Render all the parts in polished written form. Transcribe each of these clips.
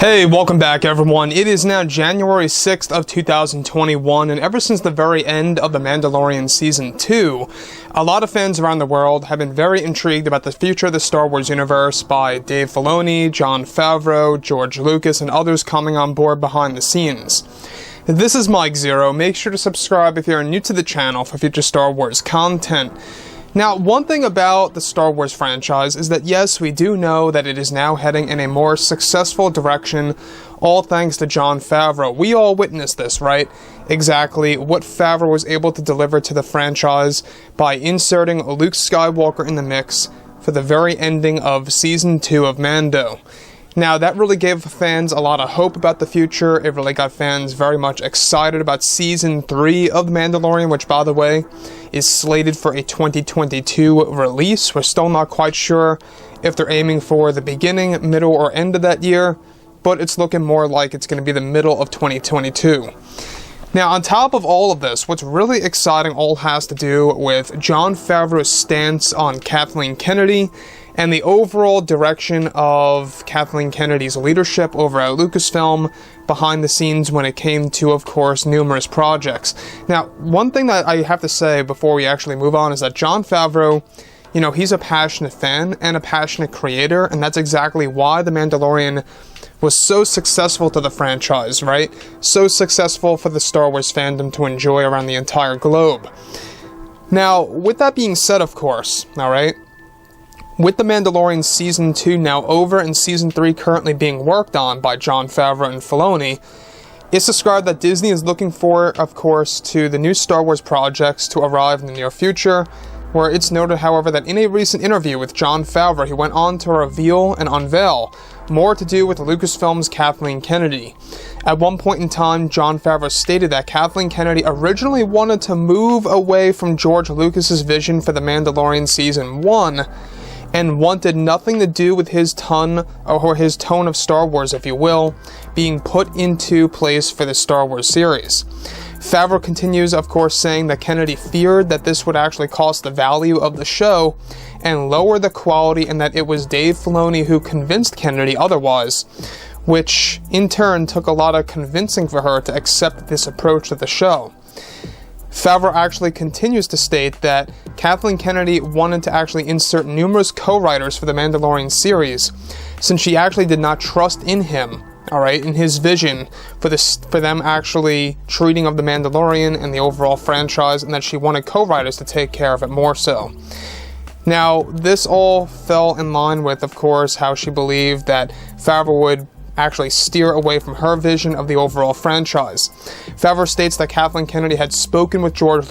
Hey, welcome back everyone. It is now January 6th of 2021, and ever since the very end of The Mandalorian Season 2, a lot of fans around the world have been very intrigued about the future of the Star Wars universe by Dave Filoni, Jon Favreau, George Lucas, and others coming on board behind the scenes. This is Mike ZEROH. Make sure to subscribe if you're new to the channel for future Star Wars content. Now, one thing about the Star Wars franchise is that yes, we do know that it is now heading in a more successful direction, all thanks to Jon Favreau. We all witnessed this, right? Exactly what Favreau was able to deliver to the franchise by inserting Luke Skywalker in the mix for the very ending of Season 2 of Mando. Now, that really gave fans a lot of hope about the future. It really got fans very much excited about Season 3 of The Mandalorian, which, by the way, is slated for a 2022 release. We're still not quite sure if they're aiming for the beginning, middle, or end of that year, but it's looking more like it's going to be the middle of 2022. Now, on top of all of this, what's really exciting all has to do with Jon Favreau's stance on Kathleen Kennedy and the overall direction of Kathleen Kennedy's leadership over at Lucasfilm behind the scenes when it came to, of course, numerous projects. Now, one thing that I have to say before we actually move on is that Jon Favreau, you know, he's a passionate fan and a passionate creator, and that's exactly why The Mandalorian was so successful to the franchise, right? So successful for the Star Wars fandom to enjoy around the entire globe. Now, with that being said, of course, alright, with The Mandalorian Season 2 now over and Season 3 currently being worked on by Jon Favreau and Filoni, it's described that Disney is looking forward, of course, to the new Star Wars projects to arrive in the near future, where it's noted, however, that in a recent interview with Jon Favreau, he went on to reveal and unveil more to do with Lucasfilm's Kathleen Kennedy. At one point in time, Jon Favreau stated that Kathleen Kennedy originally wanted to move away from George Lucas's vision for The Mandalorian Season 1, and wanted nothing to do with his tone of Star Wars, if you will, being put into place for the Star Wars series. Favreau continues, of course, saying that Kennedy feared that this would actually cost the value of the show and lower the quality, and that it was Dave Filoni who convinced Kennedy otherwise, which in turn took a lot of convincing for her to accept this approach to the show. Favreau actually continues to state that Kathleen Kennedy wanted to actually insert numerous co-writers for the Mandalorian series, since she actually did not trust in him, alright, in his vision for them actually treating of the Mandalorian and the overall franchise, and that she wanted co-writers to take care of it more so. Now, this all fell in line with, of course, how she believed that Favreau would actually steer away from her vision of the overall franchise. Favreau states that Kathleen Kennedy had spoken with George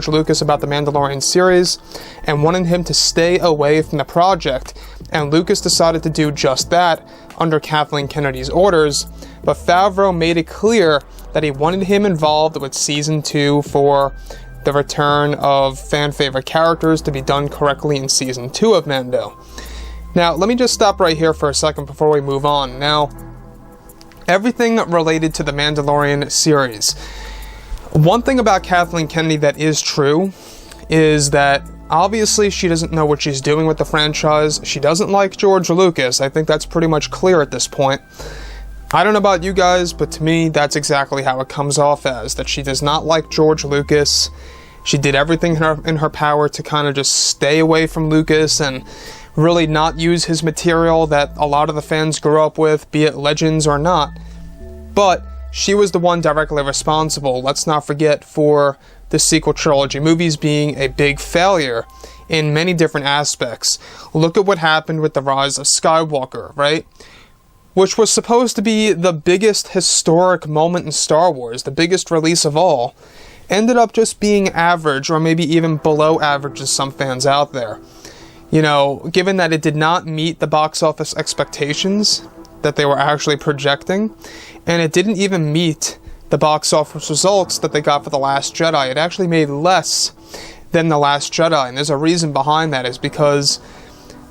Lucas about the Mandalorian series and wanted him to stay away from the project, and Lucas decided to do just that under Kathleen Kennedy's orders, but Favreau made it clear that he wanted him involved with Season 2 for the return of fan-favorite characters to be done correctly in Season 2 of Mando. Now, let me just stop right here for a second before we move on. Now, everything related to the Mandalorian series. One thing about Kathleen Kennedy that is true is that obviously she doesn't know what she's doing with the franchise. She doesn't like George Lucas. I think that's pretty much clear at this point. I don't know about you guys, but to me, that's exactly how it comes off as, that she does not like George Lucas. She did everything in her power to kind of just stay away from Lucas and really not use his material that a lot of the fans grew up with, be it Legends or not. But she was the one directly responsible, let's not forget, for the sequel trilogy movies being a big failure in many different aspects. Look at what happened with The Rise of Skywalker, right? Which was supposed to be the biggest historic moment in Star Wars, the biggest release of all, ended up just being average, or maybe even below average to some fans out there. You know, given that it did not meet the box office expectations that they were actually projecting, and it didn't even meet the box office results that they got for The Last Jedi. It actually made less than The Last Jedi, and there's a reason behind that, is because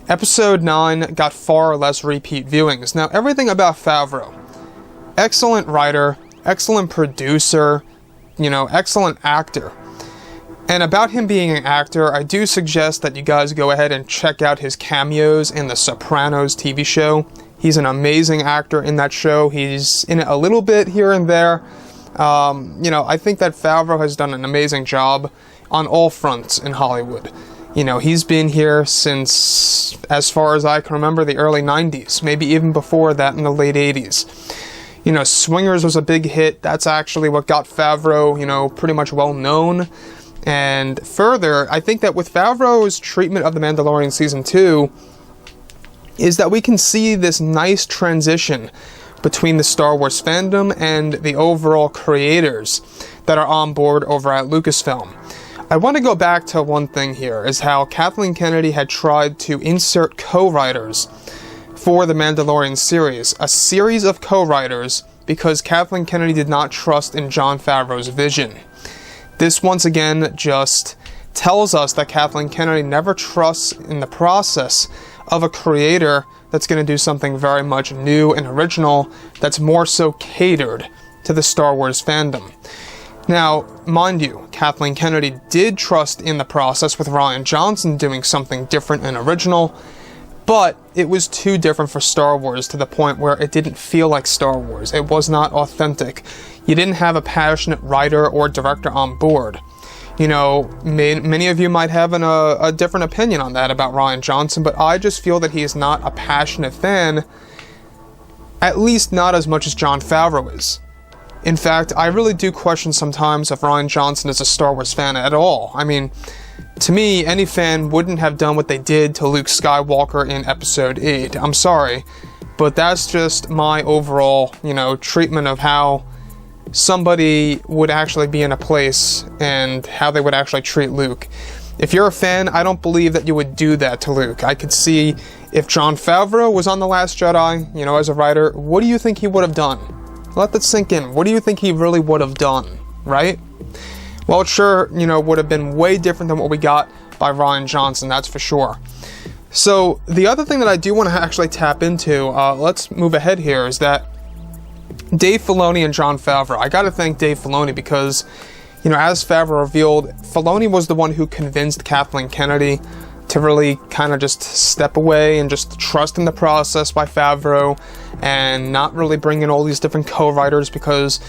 Episode 9 got far less repeat viewings. Now, everything about Favreau, excellent writer, excellent producer, you know, excellent actor. And about him being an actor, I do suggest that you guys go ahead and check out his cameos in The Sopranos TV show. He's an amazing actor in that show. He's in it a little bit here and there. You know, I think that Favreau has done an amazing job on all fronts in Hollywood. You know, he's been here since, as far as I can remember, the early 90s, maybe even before that in the late 80s. You know, Swingers was a big hit. That's actually what got Favreau, you know, pretty much well known. And further, I think that with Favreau's treatment of The Mandalorian Season 2, is that we can see this nice transition between the Star Wars fandom and the overall creators that are on board over at Lucasfilm. I want to go back to one thing here, is how Kathleen Kennedy had tried to insert co-writers for the Mandalorian series, a series of co-writers, because Kathleen Kennedy did not trust in Jon Favreau's vision. This once again just tells us that Kathleen Kennedy never trusts in the process of a creator that's going to do something very much new and original that's more so catered to the Star Wars fandom. Now, mind you, Kathleen Kennedy did trust in the process with Rian Johnson doing something different and original, but it was too different for Star Wars to the point where it didn't feel like Star Wars. It was not authentic. You didn't have a passionate writer or director on board. You know, many of you might have a different opinion on that about Rian Johnson, but I just feel that he is not a passionate fan, at least not as much as Jon Favreau is. In fact, I really do question sometimes if Rian Johnson is a Star Wars fan at all. I mean, to me, any fan wouldn't have done what they did to Luke Skywalker in Episode 8. I'm sorry, but that's just my overall, you know, treatment of how somebody would actually be in a place and how they would actually treat Luke. If you're a fan, I don't believe that you would do that to Luke. I could see if Jon Favreau was on The Last Jedi, you know, as a writer, what do you think he would have done? Let that sink in. What do you think he really would have done, right? Well, it sure, you know, would have been way different than what we got by Rian Johnson, that's for sure. So, the other thing that I do want to actually tap into, let's move ahead here, is that Dave Filoni and Jon Favreau. I gotta thank Dave Filoni because, you know, as Favreau revealed, Filoni was the one who convinced Kathleen Kennedy to really kind of just step away and just trust in the process by Favreau and not really bring in all these different co-writers because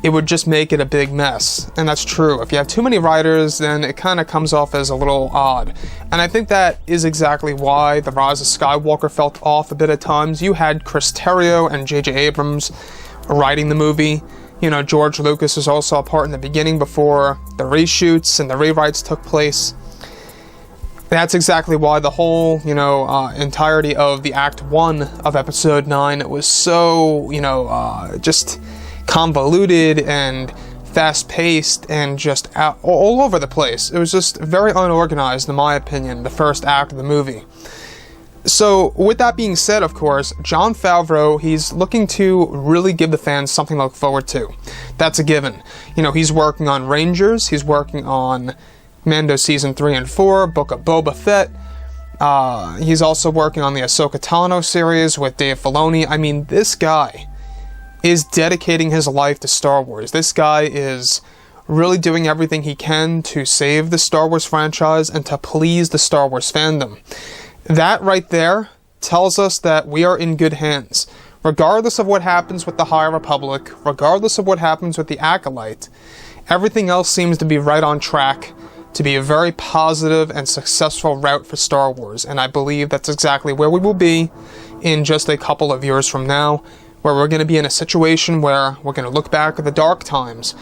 it would just make it a big mess. And that's true. If you have too many writers, then it kind of comes off as a little odd. And I think that is exactly why The Rise of Skywalker felt off a bit at times. You had Chris Terrio and J.J. Abrams writing the movie. You know, George Lucas was also a part in the beginning before the reshoots and the rewrites took place. That's exactly why the whole, you know, entirety of the Act 1 of Episode 9 was so, you know, just convoluted and fast-paced and just all over the place. It was just very unorganized, in my opinion, the first act of the movie. So, with that being said, of course, Jon Favreau, he's looking to really give the fans something to look forward to. That's a given. You know, he's working on Rangers, he's working on Mando Season 3 and 4, Book of Boba Fett. He's also working on the Ahsoka Tano series with Dave Filoni. I mean, this guy is dedicating his life to Star Wars. This guy is really doing everything he can to save the Star Wars franchise and to please the Star Wars fandom. That right there tells us that we are in good hands. Regardless of what happens with the High Republic, regardless of what happens with the Acolyte, everything else seems to be right on track to be a very positive and successful route for Star Wars, and I believe that's exactly where we will be in just a couple of years from now, where we're going to be in a situation where we're going to look back at the dark times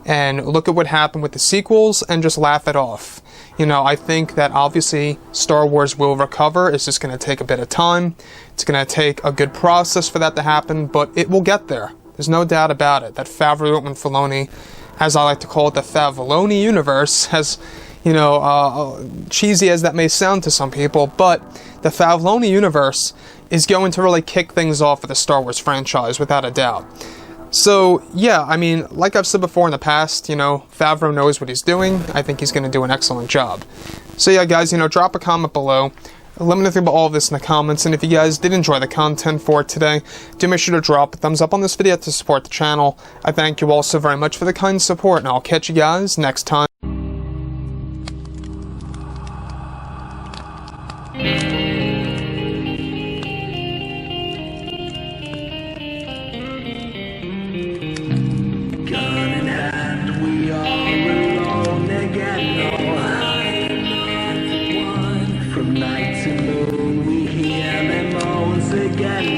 and look at what happened with the sequels and just laugh it off. You know, I think that obviously Star Wars will recover. It's just going to take a bit of time. It's going to take a good process for that to happen, but it will get there. There's no doubt about it. That Favreau and Filoni, as I like to call it, the Favloni universe, has, you know, cheesy as that may sound to some people, but the Favloni universe is going to really kick things off for the Star Wars franchise, without a doubt. So, yeah, I mean, like I've said before in the past, you know, Favreau knows what he's doing. I think he's going to do an excellent job. So, yeah, guys, you know, drop a comment below. Let me know about all of this in the comments, and if you guys did enjoy the content for today, do make sure to drop a thumbs up on this video to support the channel. I thank you all so very much for the kind support, and I'll catch you guys next time. crescent moon, we hear them once again.